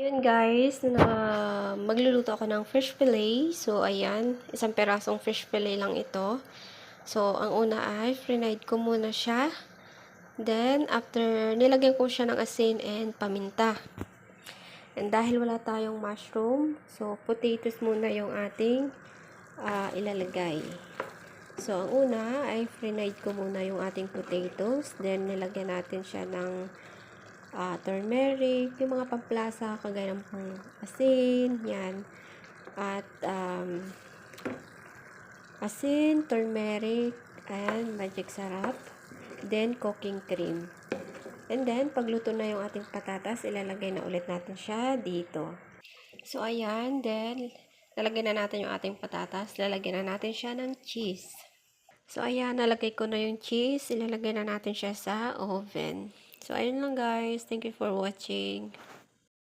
Yun guys, na magluluto ako ng fish fillet. So, ayan, isang perasong fish fillet lang ito. So, ang una ay frinied ko muna siya. Then, after, nilagyan ko siya ng asin and paminta. And dahil wala tayong mushroom, so, potatoes muna yung ating ilalagay. So, ang una ay frinied ko muna yung ating potatoes. Then, nilagyan natin siya ng turmeric, yung mga pamplasa, kagaya ng pang asin, yan. At, asin, turmeric, and magic sarap. Then, cooking cream. And then, pagluto na yung ating patatas, ilalagay na ulit natin siya dito. So, ayan. Then, lalagyan na natin yung ating patatas. Lalagyan na natin siya ng cheese. So, ayan. Nalagay ko na yung cheese. Ilalagay na natin siya sa oven. So, ayun lang guys. Thank you for watching.